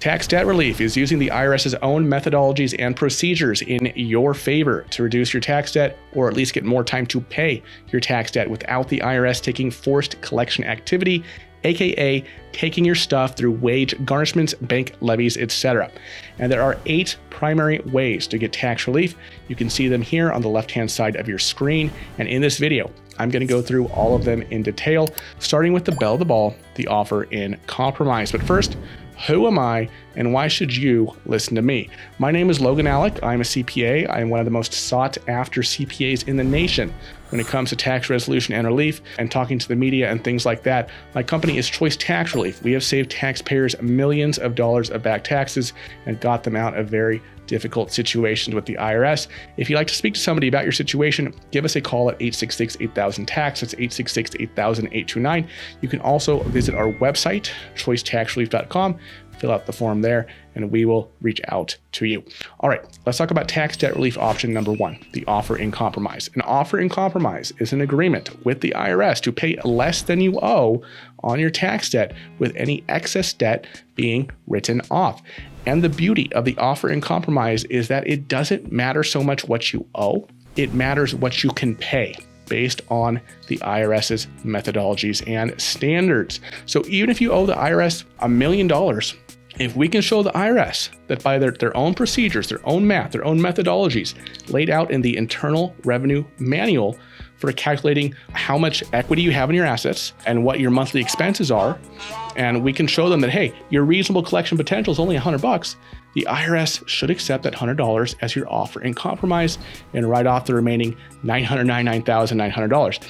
Tax debt relief is using the IRS's own methodologies and procedures in your favor to reduce your tax debt, or at least get more time to pay your tax debt without the IRS taking forced collection activity, aka taking your stuff through wage garnishments, bank levies, etc. And there are 8 primary ways to get tax relief. You can see them here on the left-hand side of your screen. And in this video, I'm going to go through all of them in detail, starting with the belle of the ball, the offer in compromise. But first, who am I and why should you listen to me? My name is Logan Alec. I'm a CPA. I am one of the most sought after CPAs in the nation when it comes to tax resolution and relief and talking to the media and things like that. My company is Choice Tax Relief. We have saved taxpayers millions of dollars of back taxes and got them out of very difficult situations with the IRS. If you'd like to speak to somebody about your situation, give us a call at 866-8000-TAX. That's 866-8000-829. You can also visit our website, choicetaxrelief.com, fill out the form there, and we will reach out to you. All right, let's talk about tax debt relief option number 1, the offer in compromise. An offer in compromise is an agreement with the IRS to pay less than you owe on your tax debt, with any excess debt being written off. And the beauty of the offer in compromise is that it doesn't matter so much what you owe, it matters what you can pay based on the IRS's methodologies and standards. So even if you owe the IRS $1 million, if we can show the IRS that by their own procedures, their own math, their own methodologies laid out in the Internal Revenue Manual for calculating how much equity you have in your assets and what your monthly expenses are, and we can show them that, hey, your reasonable collection potential is only $100, the IRS should accept that $100 as your offer in compromise and write off the remaining $999,900.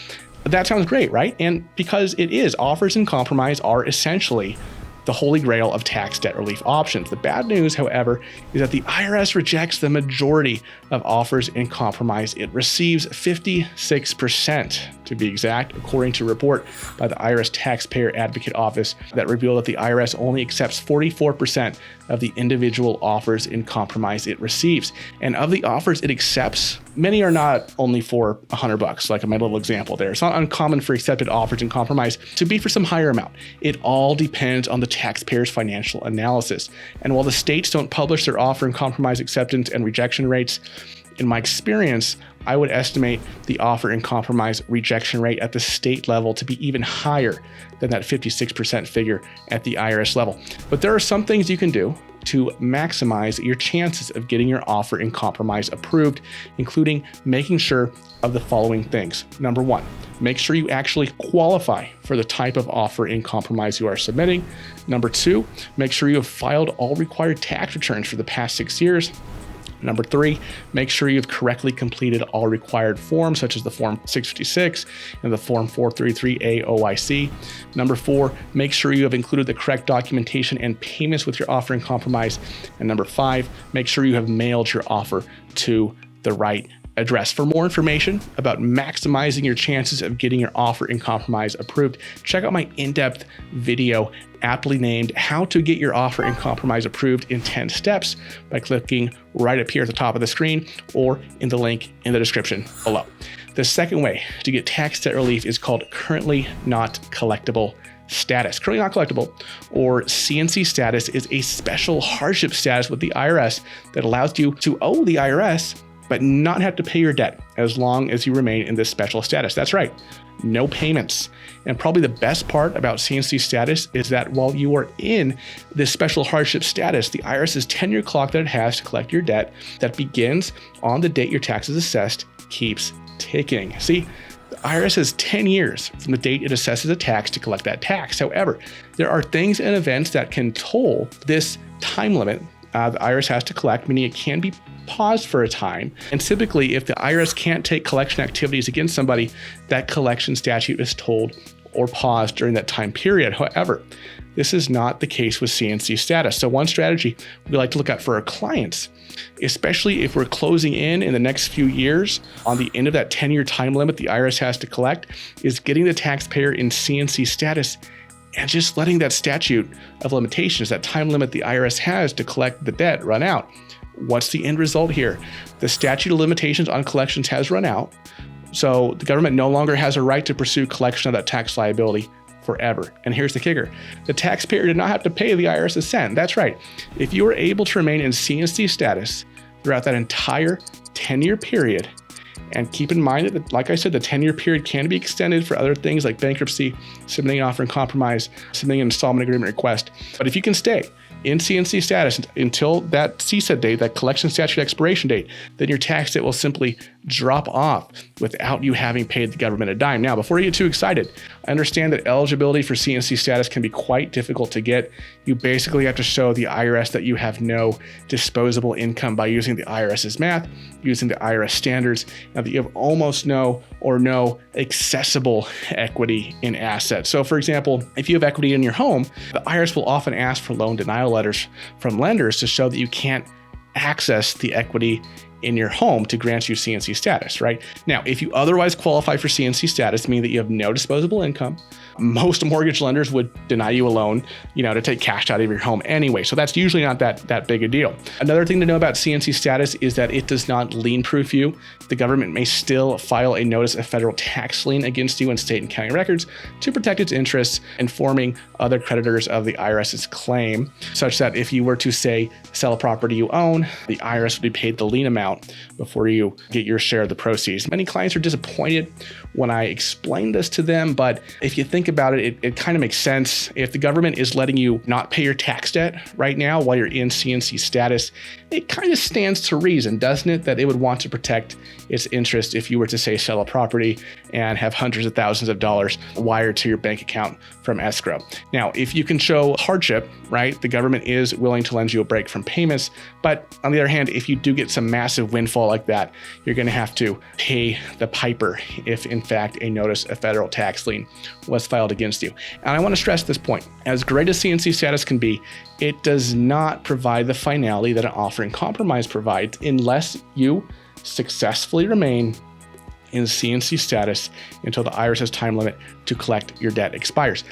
That sounds great, right? And because it is, offers in compromise are essentially the holy grail of tax debt relief options. The bad news, however, is that the IRS rejects the majority of offers in compromise. It receives 56%, to be exact, according to a report by the IRS Taxpayer Advocate Office that revealed that the IRS only accepts 44% of the individual offers in compromise it receives. And of the offers it accepts, many are not only for $100, like in my little example there. It's not uncommon for accepted offers in compromise to be for some higher amount. It all depends on the taxpayer's financial analysis. And while the states don't publish their offer in compromise acceptance and rejection rates, in my experience, I would estimate the offer in compromise rejection rate at the state level to be even higher than that 56% figure at the IRS level. But there are some things you can do to maximize your chances of getting your offer in compromise approved, including making sure of the following things. Number 1, make sure you actually qualify for the type of offer in compromise you are submitting. Number 2, make sure you have filed all required tax returns for the past 6 years. Number 3, make sure you've correctly completed all required forms, such as the Form 656 and the Form 433A OIC. Number 4, make sure you have included the correct documentation and payments with your offer in compromise. And number 5, make sure you have mailed your offer to the right address. For more information about maximizing your chances of getting your offer in compromise approved, check out my in-depth video aptly named How to Get Your Offer in Compromise Approved in 10 Steps by clicking right up here at the top of the screen or in the link in the description below. The second way to get tax debt relief is called Currently Not Collectible Status. Currently Not Collectible, or CNC status, is a special hardship status with the IRS that allows you to owe the IRS but not have to pay your debt as long as you remain in this special status. That's right, no payments. And probably the best part about CNC status is that while you are in this special hardship status, the IRS's 10-year clock that it has to collect your debt that begins on the date your tax is assessed keeps ticking. See, the IRS has 10 years from the date it assesses a tax to collect that tax. However, there are things and events that can toll this time limit the IRS has to collect, meaning it can be paused for a time. And typically, if the IRS can't take collection activities against somebody, that collection statute is tolled or paused during that time period. However, this is not the case with CNC status. So one strategy we like to look at for our clients, especially if we're closing in the next few years on the end of that 10-year time limit the IRS has to collect, is getting the taxpayer in CNC status and just letting that statute of limitations, that time limit the IRS has to collect the debt, run out. What's the end result here? The statute of limitations on collections has run out, so the government no longer has a right to pursue collection of that tax liability forever. And here's the kicker. The taxpayer did not have to pay the IRS a cent. That's right. If you were able to remain in CNC status throughout that entire 10-year period, and keep in mind that, like I said, the 10-year period can be extended for other things like bankruptcy, submitting an offer in compromise, submitting an installment agreement request. But if you can stay in CNC status until that CSET date, that collection statute expiration date, then your tax debt will simply drop off without you having paid the government a dime. Now, before you get too excited, I understand that eligibility for CNC status can be quite difficult to get. You basically have to show the IRS that you have no disposable income by using the IRS's math, using the IRS standards, and that you have almost no or no accessible equity in assets. So for example, if you have equity in your home, the IRS will often ask for loan denial letters from lenders to show that you can't access the equity in your home to grant you CNC status, right? Now, if you otherwise qualify for CNC status, meaning that you have no disposable income, most mortgage lenders would deny you a loan, to take cash out of your home anyway. So that's usually not that big a deal. Another thing to know about CNC status is that it does not lien proof you. The government may still file a notice of federal tax lien against you in state and county records to protect its interests, informing other creditors of the IRS's claim, such that if you were to, say, sell a property you own, the IRS would be paid the lien amount before you get your share of the proceeds. Many clients are disappointed when I explain this to them, but if you think about it, it kind of makes sense. If the government is letting you not pay your tax debt right now while you're in CNC status, it kind of stands to reason, doesn't it, that it would want to protect its interest if you were to, say, sell a property and have hundreds of thousands of dollars wired to your bank account from escrow. Now, if you can show hardship, right, the government is willing to lend you a break from payments. But on the other hand, if you do get some massive windfall like that, you're going to have to pay the piper if, in fact, a notice of federal tax lien was filed against you. And I want to stress this point. As great as CNC status can be, it does not provide the finality that an offer in compromise provides unless you successfully remain in CNC status until the IRS's time limit to collect your debt expires.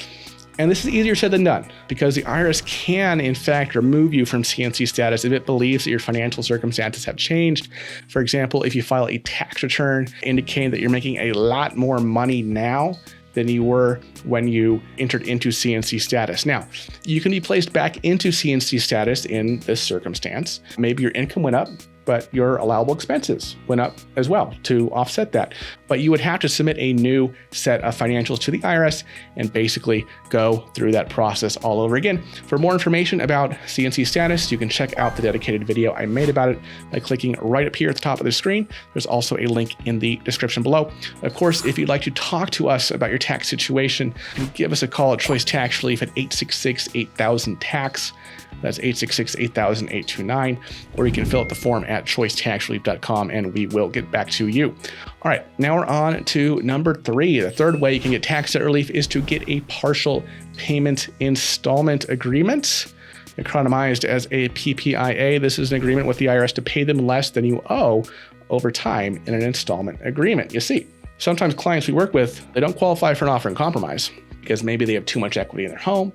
And this is easier said than done because the IRS can, in fact, remove you from CNC status if it believes that your financial circumstances have changed. For example, if you file a tax return indicating that you're making a lot more money now than you were when you entered into CNC status. Now, you can be placed back into CNC status in this circumstance. Maybe your income went up, but your allowable expenses went up as well to offset that. But you would have to submit a new set of financials to the IRS and basically go through that process all over again. For more information about CNC status, you can check out the dedicated video I made about it by clicking right up here at the top of the screen. There's also a link in the description below. Of course, if you'd like to talk to us about your tax situation, give us a call at Choice Tax Relief at 866-8000-TAX. That's 866-8000-829, or you can fill out the form at choicetaxrelief.com and we will get back to you. All right, now we're on to number 3. The third way you can get tax debt relief is to get a partial payment installment agreement, acronymized as a PPIA. This is an agreement with the IRS to pay them less than you owe over time in an installment agreement. You see, sometimes clients we work with, they don't qualify for an offer in compromise because maybe they have too much equity in their home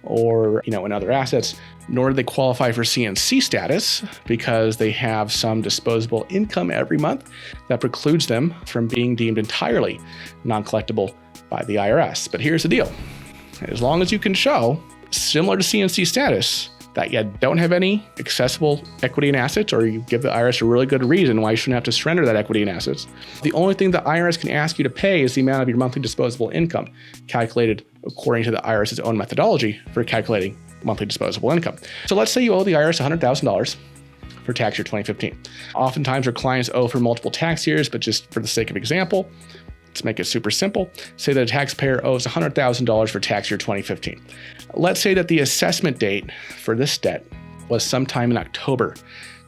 or, in other assets, nor do they qualify for CNC status because they have some disposable income every month that precludes them from being deemed entirely non-collectible by the IRS. But here's the deal. As long as you can show, similar to CNC status, that you don't have any accessible equity in assets, or you give the IRS a really good reason why you shouldn't have to surrender that equity in assets, the only thing the IRS can ask you to pay is the amount of your monthly disposable income, calculated according to the IRS's own methodology for calculating monthly disposable income. So let's say you owe the IRS $100,000 for tax year 2015. Oftentimes our clients owe for multiple tax years, but just for the sake of example, let's make it super simple. Say that a taxpayer owes $100,000 for tax year 2015. Let's say that the assessment date for this debt was sometime in October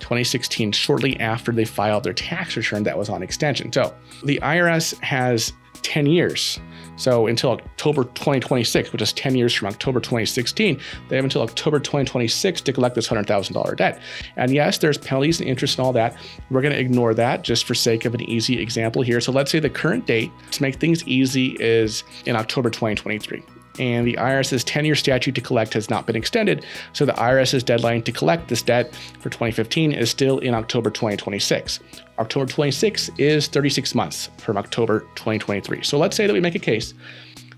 2016, shortly after they filed their tax return that was on extension. So the IRS has 10 years. So until October 2026, which is 10 years from October 2016, they have until October 2026 to collect this $100,000 debt. And yes, there's penalties and interest and all that. We're going to ignore that just for sake of an easy example here. So let's say the current date, to make things easy, is in October 2023. And the IRS's 10-year statute to collect has not been extended, so the IRS's deadline to collect this debt for 2015 is still in October 2026. October 26 is 36 months from October 2023. So let's say that we make a case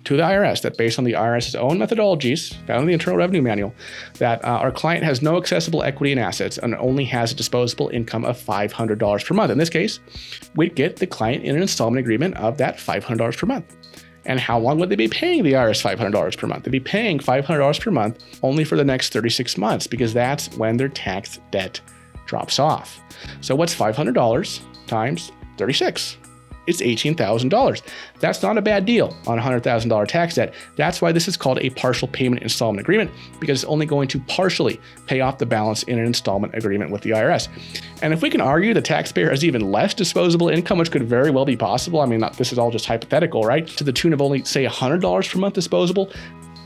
to the IRS that based on the IRS's own methodologies found in the Internal Revenue Manual, that our client has no accessible equity and assets and only has a disposable income of $500 per month. In this case, we'd get the client in an installment agreement of that $500 per month. And how long would they be paying the IRS $500 per month? They'd be paying $500 per month only for the next 36 months because that's when their tax debt drops off. So what's $500 times 36? It's $18,000. That's not a bad deal on a $100,000 tax debt. That's why this is called a partial payment installment agreement, because it's only going to partially pay off the balance in an installment agreement with the IRS. And if we can argue the taxpayer has even less disposable income, which could very well be possible, I mean, this is all just hypothetical, right? To the tune of only, say, $100 per month disposable,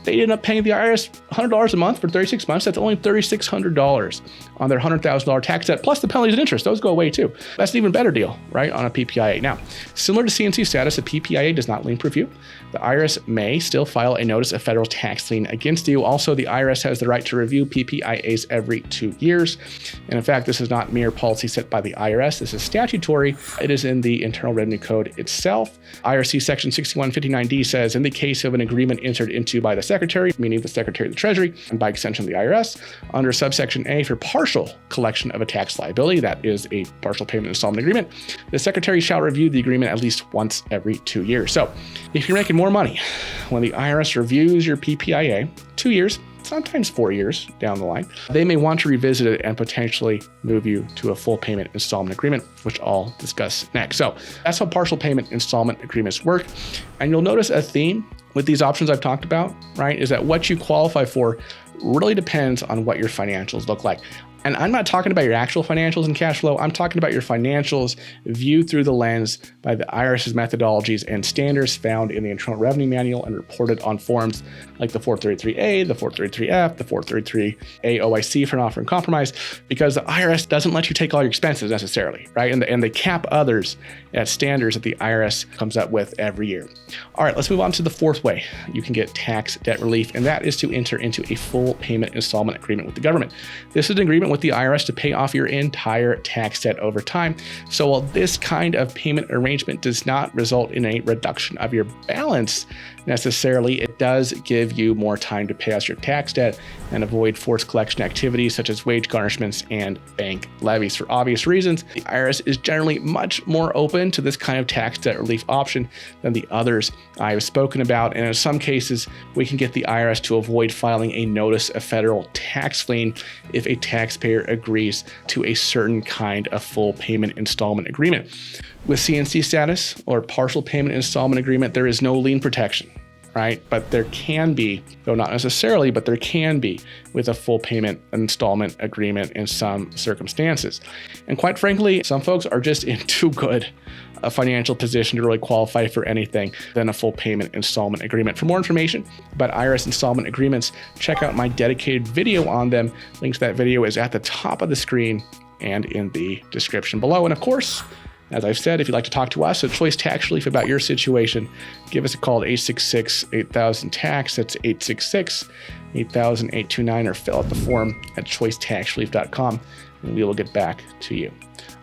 they end up paying the IRS $100 a month for 36 months. That's only $3,600 on their $100,000 tax debt, plus the penalties and interest. Those go away too. That's an even better deal, right, on a PPIA. Now, similar to CNC status, a PPIA does not lien proof you. The IRS may still file a notice of federal tax lien against you. Also, the IRS has the right to review PPIAs every 2 years. And in fact, this is not mere policy set by the IRS. This is statutory. It is in the Internal Revenue Code itself. IRC Section 6159D says, in the case of an agreement entered into by the Secretary, meaning the Secretary of the Treasury, and by extension the IRS, under subsection A for partial collection of a tax liability, that is a partial payment installment agreement, the Secretary shall review the agreement at least once every 2 years. So if you're making more money when the IRS reviews your PPIA 2 years, sometimes 4 years down the line, they may want to revisit it and potentially move you to a full payment installment agreement, which I'll discuss next. So that's how partial payment installment agreements work. And you'll notice a theme with these options I've talked about, right, is that what you qualify for really depends on what your financials look like. And I'm not talking about your actual financials and cash flow. I'm talking about your financials viewed through the lens by the IRS's methodologies and standards found in the Internal Revenue Manual and reported on forms like the 433A, the 433F, the 433A OIC for an offer in compromise, because the IRS doesn't let you take all your expenses necessarily, right? And they cap others at standards that the IRS comes up with every year. All right, let's move on to the fourth way you can get tax debt relief, and that is to enter into a full payment installment agreement with the government. This is an agreement with the IRS to pay off your entire tax debt over time. So while this kind of payment arrangement does not result in a reduction of your balance necessarily, it does give you more time to pay off your tax debt and avoid forced collection activities such as wage garnishments and bank levies. For obvious reasons, the IRS is generally much more open to this kind of tax debt relief option than the others I have spoken about. And in some cases, we can get the IRS to avoid filing a notice of federal tax lien if a taxpayer agrees to a certain kind of full payment installment agreement. With CNC status or partial payment installment agreement, there is no lien protection, right? But there can be, though not necessarily, but there can be with a full payment installment agreement in some circumstances. And quite frankly, some folks are just in too good a financial position to really qualify for anything than a full payment installment agreement. For more information about IRS installment agreements, check out my dedicated video on them. Link to that video is at the top of the screen and in the description below. And of course, as I've said, if you'd like to talk to us at Choice Tax Relief about your situation, give us a call at 866-8000-TAX. That's 866-8000-829, or fill out the form at choicetaxrelief.com, and we will get back to you.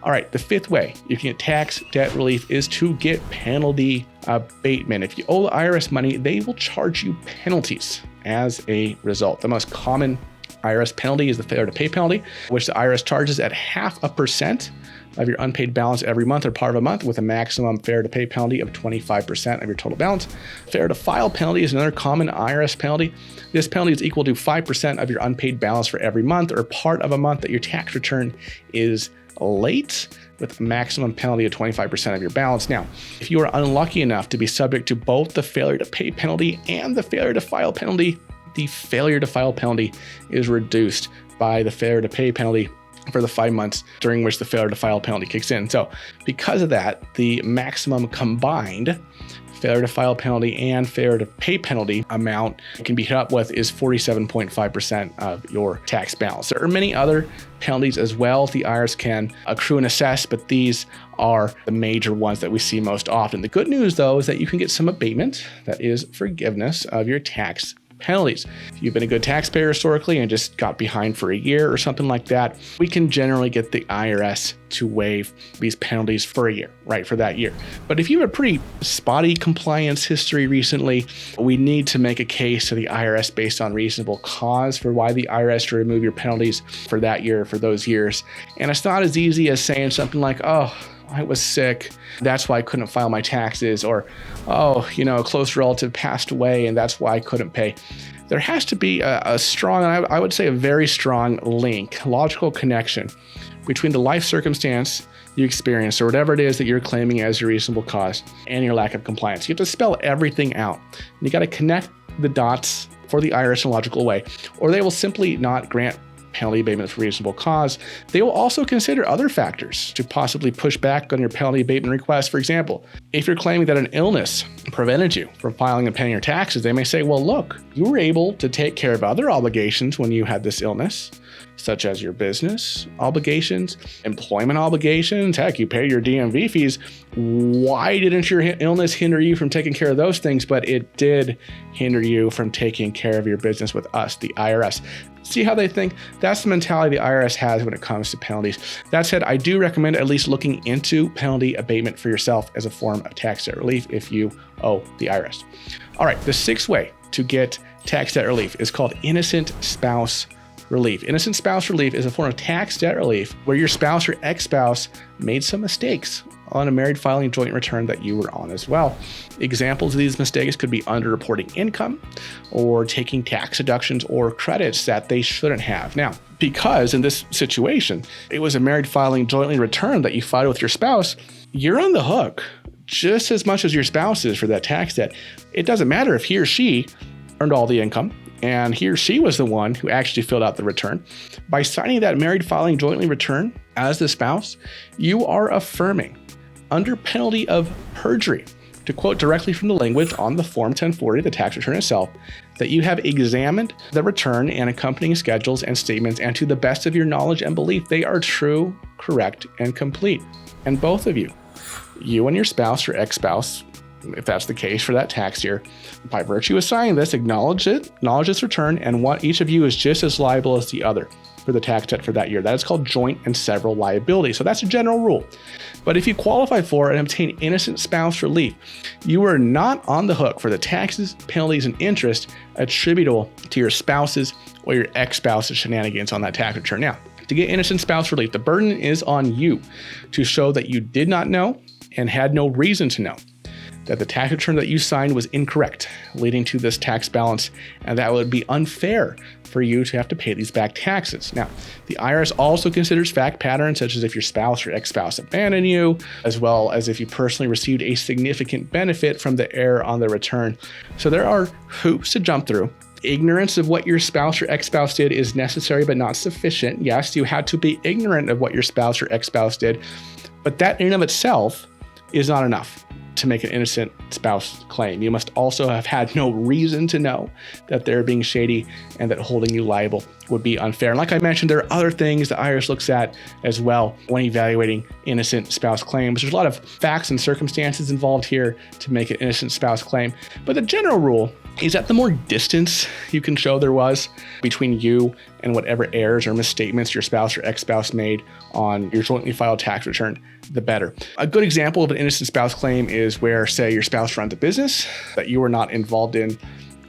All right, the fifth way you can get tax debt relief is to get penalty abatement. If you owe the IRS money, they will charge you penalties as a result. The most common IRS penalty is the failure to pay penalty, which the IRS charges at 0.5% of your unpaid balance every month or part of a month, with a maximum failure to pay penalty of 25% of your total balance. Failure to file penalty is another common IRS penalty. This penalty is equal to 5% of your unpaid balance for every month or part of a month that your tax return is late, with a maximum penalty of 25% of your balance. Now, if you are unlucky enough to be subject to both the failure to pay penalty and the failure to file penalty, the failure to file penalty is reduced by the failure to pay penalty for the 5 months during which the failure to file penalty kicks in. So because of that, the maximum combined failure to file penalty and failure to pay penalty amount can be hit up with is 47.5% of your tax balance. There are many other penalties as well the IRS can accrue and assess, but these are the major ones that we see most often. The good news, though, is that you can get some abatement, that is forgiveness of your tax penalties. If you've been a good taxpayer historically and just got behind for a year or something like that, we can generally get the IRS to waive these penalties for a year, right, for that year. But if you have a pretty spotty compliance history recently, we need to make a case to the IRS based on reasonable cause for why the IRS should remove your penalties for that year, for those years. And it's not as easy as saying something like, oh, I was sick, that's why I couldn't file my taxes, or, oh, a close relative passed away and that's why I couldn't pay. There has to be a strong, I would say a very strong link, logical connection between the life circumstance you experienced or whatever it is that you're claiming as your reasonable cause and your lack of compliance. You have to spell everything out. And you got to connect the dots for the IRS in a logical way, or they will simply not grant penalty abatement for reasonable cause. They will also consider other factors to possibly push back on your penalty abatement request. For example, if you're claiming that an illness prevented you from filing and paying your taxes, they may say, well, look, you were able to take care of other obligations when you had this illness, such as your business obligations, employment obligations. Heck, you pay your DMV fees. Why didn't your illness hinder you from taking care of those things? But it did hinder you from taking care of your business with us, the IRS. See how they think? That's the mentality the IRS has when it comes to penalties. That said, I do recommend at least looking into penalty abatement for yourself as a form of tax debt relief if you owe the IRS. All right, the sixth way to get tax debt relief is called innocent spouse relief. Innocent spouse relief is a form of tax debt relief where your spouse or ex-spouse made some mistakes on a married filing joint return that you were on as well. Examples of these mistakes could be underreporting income or taking tax deductions or credits that they shouldn't have. Now, because in this situation, it was a married filing jointly return that you filed with your spouse, you're on the hook just as much as your spouse is for that tax debt. It doesn't matter if he or she earned all the income and he or she was the one who actually filled out the return. By signing that married filing jointly return as the spouse, you are affirming under penalty of perjury, to quote directly from the language on the Form 1040, the tax return itself, that you have examined the return and accompanying schedules and statements, and to the best of your knowledge and belief, they are true, correct, and complete. And both of you and your spouse or ex-spouse, if that's the case for that tax year, by virtue of signing this, acknowledge this return, and what each of you is just as liable as the other for the tax debt for that year. That is called joint and several liability. So that's a general rule. But if you qualify for and obtain innocent spouse relief, you are not on the hook for the taxes, penalties, and interest attributable to your spouse's or your ex-spouse's shenanigans on that tax return. Now, to get innocent spouse relief, the burden is on you to show that you did not know and had no reason to know that the tax return that you signed was incorrect, leading to this tax balance, and that would be unfair for you to have to pay these back taxes. Now, the IRS also considers fact patterns, such as if your spouse or ex-spouse abandoned you, as well as if you personally received a significant benefit from the error on the return. So there are hoops to jump through. Ignorance of what your spouse or ex-spouse did is necessary but not sufficient. Yes, you had to be ignorant of what your spouse or ex-spouse did, but that in and of itself is not enough to make an innocent spouse claim. You must also have had no reason to know that they're being shady and that holding you liable would be unfair. And like I mentioned, there are other things the IRS looks at as well when evaluating innocent spouse claims. There's a lot of facts and circumstances involved here to make an innocent spouse claim. But the general rule is that the more distance you can show there was between you and whatever errors or misstatements your spouse or ex-spouse made on your jointly filed tax return, the better. A good example of an innocent spouse claim is where, say, your spouse runs a business that you were not involved in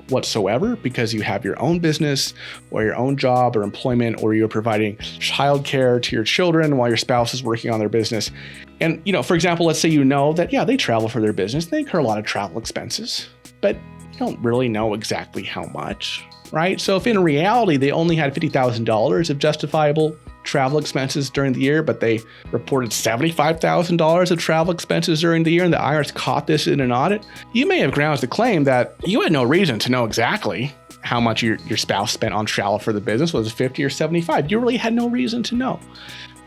whatsoever because you have your own business or your own job or employment, or you're providing childcare to your children while your spouse is working on their business. And, for example, let's say that, they travel for their business. They incur a lot of travel expenses, but you don't really know exactly how much, right? So if in reality they only had $50,000 of justifiable travel expenses during the year, but they reported $75,000 of travel expenses during the year, and the IRS caught this in an audit, you may have grounds to claim that you had no reason to know exactly how much your spouse spent on travel for the business. Was it 50 or 75? You really had no reason to know.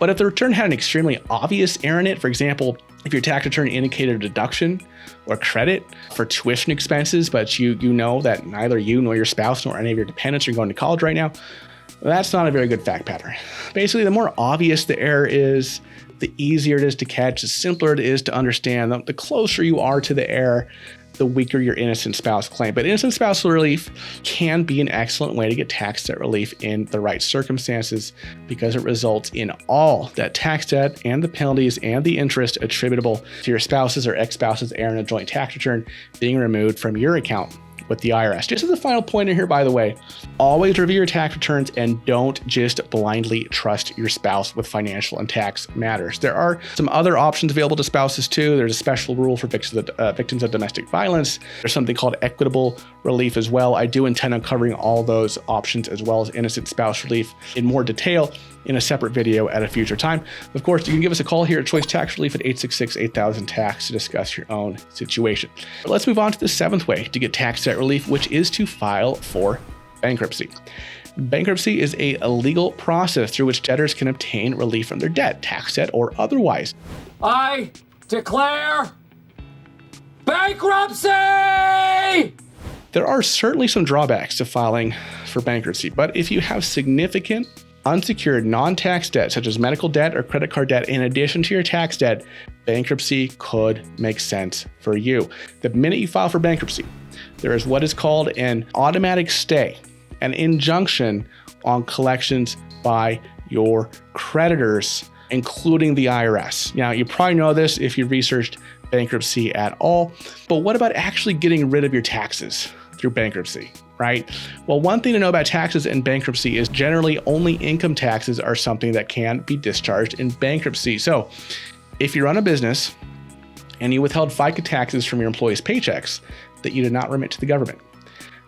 But if the return had an extremely obvious error in it, for example, if your tax return indicated a deduction or credit for tuition expenses, but you know that neither you nor your spouse nor any of your dependents are going to college right now, that's not a very good fact pattern. Basically, the more obvious the error is, the easier it is to catch, the simpler it is to understand. The closer you are to the error, the weaker your innocent spouse claim. But innocent spousal relief can be an excellent way to get tax debt relief in the right circumstances because it results in all that tax debt and the penalties and the interest attributable to your spouse's or ex-spouse's error in a joint tax return being removed from your account with the IRS. Just as a final point in here, by the way, always review your tax returns and don't just blindly trust your spouse with financial and tax matters. There are some other options available to spouses too. There's a special rule for victims of domestic violence. There's something called equitable relief as well. I do intend on covering all those options as well as innocent spouse relief in more detail in a separate video at a future time. Of course, you can give us a call here at Choice Tax Relief at 866-8000-TAX to discuss your own situation. But let's move on to the seventh way to get tax debt relief, which is to file for bankruptcy. Bankruptcy is a legal process through which debtors can obtain relief from their debt, tax debt or otherwise. I declare bankruptcy! There are certainly some drawbacks to filing for bankruptcy, but if you have significant unsecured non-tax debt, such as medical debt or credit card debt, in addition to your tax debt, bankruptcy could make sense for you. The minute you file for bankruptcy, there is what is called an automatic stay, an injunction on collections by your creditors, including the IRS. Now, you probably know this if you researched bankruptcy at all, but what about actually getting rid of your taxes through bankruptcy? Right? Well, one thing to know about taxes in bankruptcy is generally only income taxes are something that can be discharged in bankruptcy. So if you run a business and you withheld FICA taxes from your employees' paychecks that you did not remit to the government,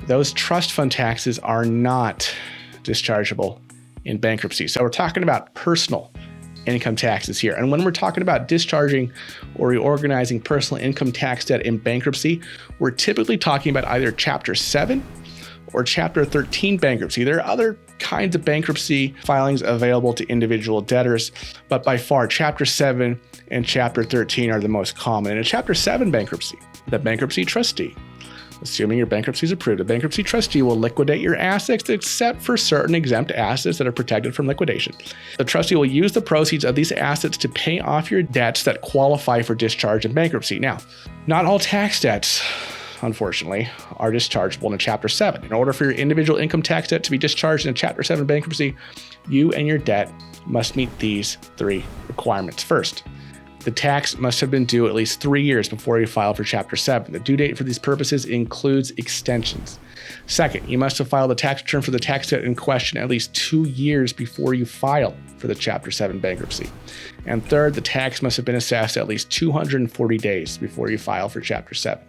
those trust fund taxes are not dischargeable in bankruptcy. So we're talking about personal income taxes here. And when we're talking about discharging or reorganizing personal income tax debt in bankruptcy, we're typically talking about either Chapter 7 or Chapter 13 bankruptcy. There are other kinds of bankruptcy filings available to individual debtors, but by far Chapter 7 and Chapter 13 are the most common. In a Chapter 7 bankruptcy, the bankruptcy trustee, assuming your bankruptcy is approved, the bankruptcy trustee will liquidate your assets except for certain exempt assets that are protected from liquidation. The trustee will use the proceeds of these assets to pay off your debts that qualify for discharge in bankruptcy. Now, not all tax debts, unfortunately, are dischargeable in a Chapter 7. In order for your individual income tax debt to be discharged in a Chapter 7 bankruptcy, you and your debt must meet these three requirements. First, the tax must have been due at least 3 years before you file for Chapter 7. The due date for these purposes includes extensions. Second, you must have filed the tax return for the tax debt in question at least 2 years before you file for the Chapter 7 bankruptcy. And third, the tax must have been assessed at least 240 days before you file for Chapter 7.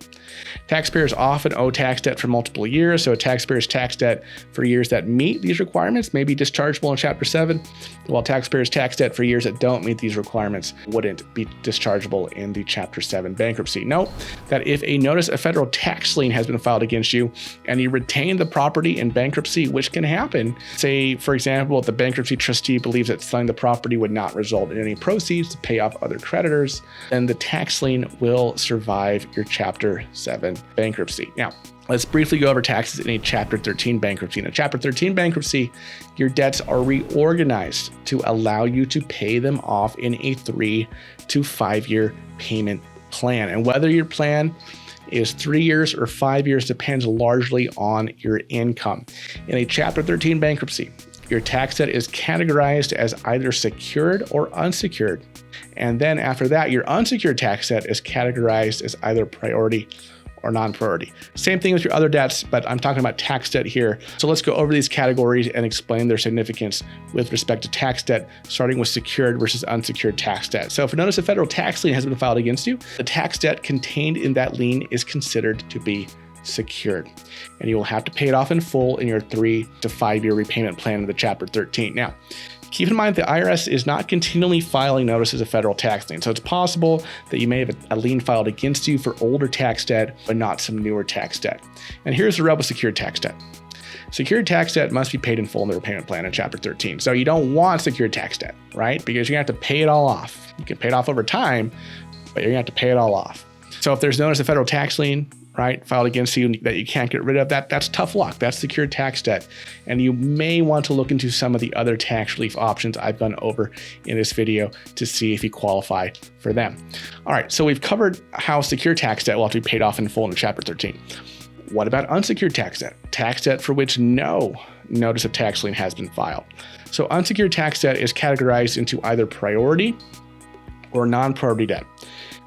Taxpayers often owe tax debt for multiple years, so a taxpayer's tax debt for years that meet these requirements may be dischargeable in Chapter 7, while taxpayers' tax debt for years that don't meet these requirements wouldn't be dischargeable in the Chapter 7 bankruptcy. Note that if a notice of federal tax lien has been filed against you and you retain the property in bankruptcy, which can happen, say, for example, if the bankruptcy trustee believes that selling the property would not result in any proceeds to pay off other creditors, then the tax lien will survive your Chapter 7 bankruptcy. Now, let's briefly go over taxes in a Chapter 13 bankruptcy. In a Chapter 13 bankruptcy, your debts are reorganized to allow you to pay them off in a 3 to 5 year payment plan. And whether your plan is 3 years or 5 years depends largely on your income. In a Chapter 13 bankruptcy, your tax debt is categorized as either secured or unsecured. And then after that, your unsecured tax debt is categorized as either priority or non-priority. Same thing with your other debts, but I'm talking about tax debt here. So let's go over these categories and explain their significance with respect to tax debt, starting with secured versus unsecured tax debt. So if a notice of federal tax lien has been filed against you, the tax debt contained in that lien is considered to be secured, and you will have to pay it off in full in your 3 to 5 year repayment plan of the Chapter 13. Now, keep in mind the IRS is not continually filing notices of federal tax lien, so it's possible that you may have a lien filed against you for older tax debt, but not some newer tax debt. And here's the rub with secured tax debt. Secured tax debt must be paid in full in the repayment plan in Chapter 13. So you don't want secured tax debt, right? Because you're gonna have to pay it all off. You can pay it off over time, but you're gonna have to pay it all off. So if there's notice of federal tax lien right, filed against you that you can't get rid of, that's tough luck. That's secured tax debt. And you may want to look into some of the other tax relief options I've gone over in this video to see if you qualify for them. All right, so we've covered how secured tax debt will have to be paid off in full in Chapter 13. What about unsecured tax debt? Tax debt for which no notice of tax lien has been filed. So unsecured tax debt is categorized into either priority or non-priority debt.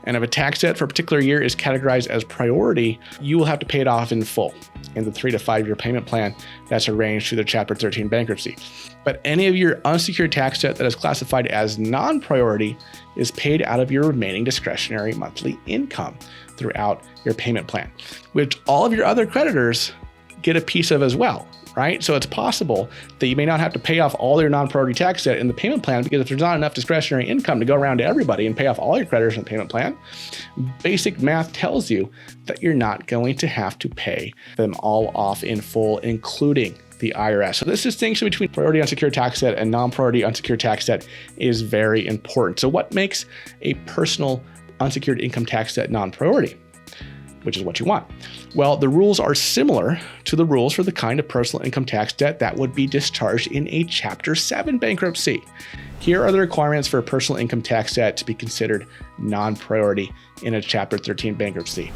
And if a tax debt for a particular year is categorized as priority, you will have to pay it off in full in the 3 to 5 year payment plan that's arranged through the Chapter 13 bankruptcy. But any of your unsecured tax debt that is classified as non-priority is paid out of your remaining discretionary monthly income throughout your payment plan, which all of your other creditors get a piece of as well, right? So it's possible that you may not have to pay off all your non-priority tax debt in the payment plan, because if there's not enough discretionary income to go around to everybody and pay off all your creditors in the payment plan, basic math tells you that you're not going to have to pay them all off in full, including the IRS. So this distinction between priority unsecured tax debt and non-priority unsecured tax debt is very important. So what makes a personal unsecured income tax debt non-priority, which is what you want? Well, the rules are similar to the rules for the kind of personal income tax debt that would be discharged in a Chapter 7 bankruptcy. Here are the requirements for a personal income tax debt to be considered non-priority in a Chapter 13 bankruptcy.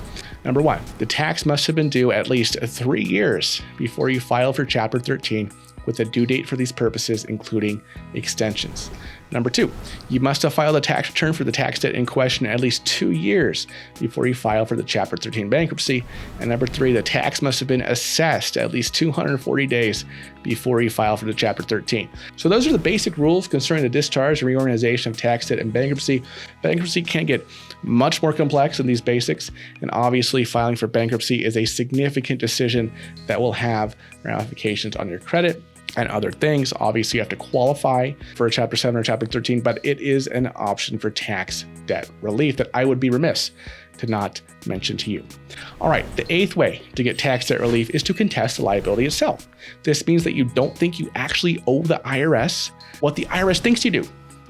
Number 1, the tax must have been due at least 3 years before you file for Chapter 13, with a due date for these purposes, including extensions. Number 2, you must have filed a tax return for the tax debt in question at least 2 years before you file for the Chapter 13 bankruptcy. And number 3, the tax must have been assessed at least 240 days before you file for the Chapter 13. So those are the basic rules concerning the discharge and reorganization of tax debt and bankruptcy. Bankruptcy can get much more complex than these basics, and obviously filing for bankruptcy is a significant decision that will have ramifications on your credit and other things. Obviously, you have to qualify for a Chapter 7 or Chapter 13, but it is an option for tax debt relief that I would be remiss to not mention to you. All right, the 8th way to get tax debt relief is to contest the liability itself. This means that you don't think you actually owe the IRS what the IRS thinks you do,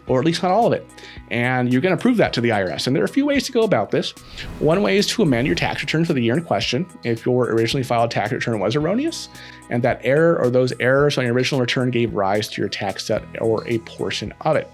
or at least not all of it. And you're going to prove that to the IRS. And there are a few ways to go about this. One way is to amend your tax return for the year in question if your originally filed tax return was erroneous, and that error or those errors on your original return gave rise to your tax debt or a portion of it.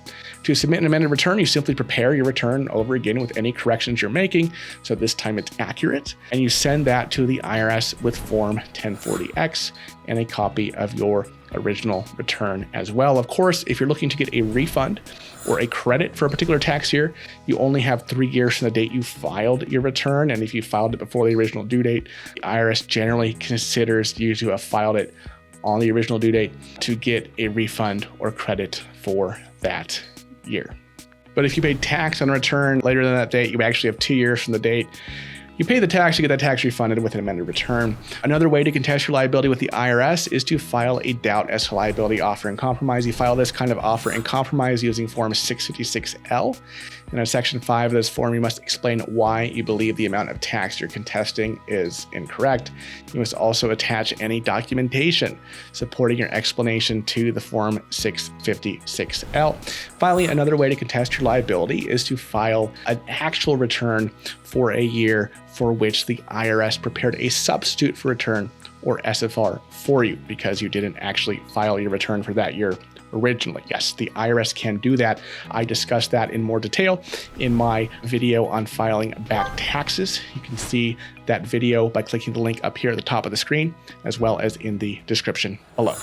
To submit an amended return, you simply prepare your return over again with any corrections you're making, so this time it's accurate, and you send that to the IRS with Form 1040X and a copy of your original return as well. Of course, if you're looking to get a refund or a credit for a particular tax year, you only have 3 years from the date you filed your return. And if you filed it before the original due date, the IRS generally considers you to have filed it on the original due date to get a refund or credit for that year. But if you paid tax on a return later than that date, you actually have 2 years from the date you pay the tax, you get that tax refunded with an amended return. Another way to contest your liability with the IRS is to file a doubt as to liability offer in compromise. You file this kind of offer in compromise using Form 656L. And in Section 5 of this form, you must explain why you believe the amount of tax you're contesting is incorrect. You must also attach any documentation supporting your explanation to the Form 656L. Finally, another way to contest your liability is to file an actual return for a year for which the IRS prepared a substitute for return, or SFR, for you because you didn't actually file your return for that year originally. Yes, the IRS can do that. I discussed that in more detail in my video on filing back taxes. You can see that video by clicking the link up here at the top of the screen, as well as in the description below.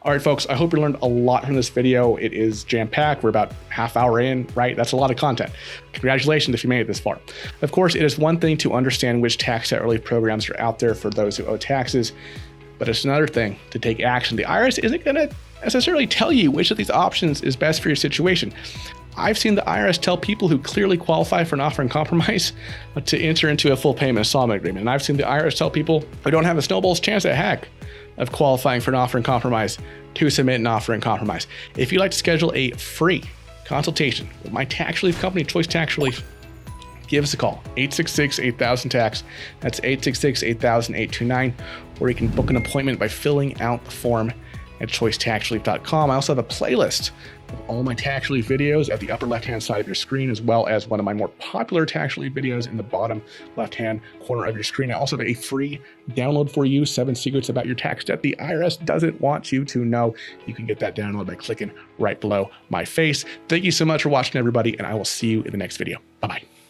All right, folks, I hope you learned a lot from this video. It is jam-packed. We're about half hour in, right? That's a lot of content. Congratulations if you made it this far. Of course, it is one thing to understand which tax debt relief programs are out there for those who owe taxes, but it's another thing to take action. The IRS isn't going to necessarily tell you which of these options is best for your situation. I've seen the IRS tell people who clearly qualify for an offer in compromise to enter into a full payment installment agreement. And I've seen the IRS tell people who don't have a snowball's chance at heck of qualifying for an offer in compromise to submit an offer in compromise. If you'd like to schedule a free consultation with my tax relief company, Choice Tax Relief, give us a call, 866-8000-TAX. That's 866-8000-829, or you can book an appointment by filling out the form at choicetaxrelief.com. I also have a playlist of all my tax relief videos at the upper left-hand side of your screen, as well as one of my more popular tax relief videos in the bottom left-hand corner of your screen. I also have a free download for you, 7 secrets about your tax debt the IRS doesn't want you to know. You can get that download by clicking right below my face. Thank you so much for watching, everybody, and I will see you in the next video. Bye-bye.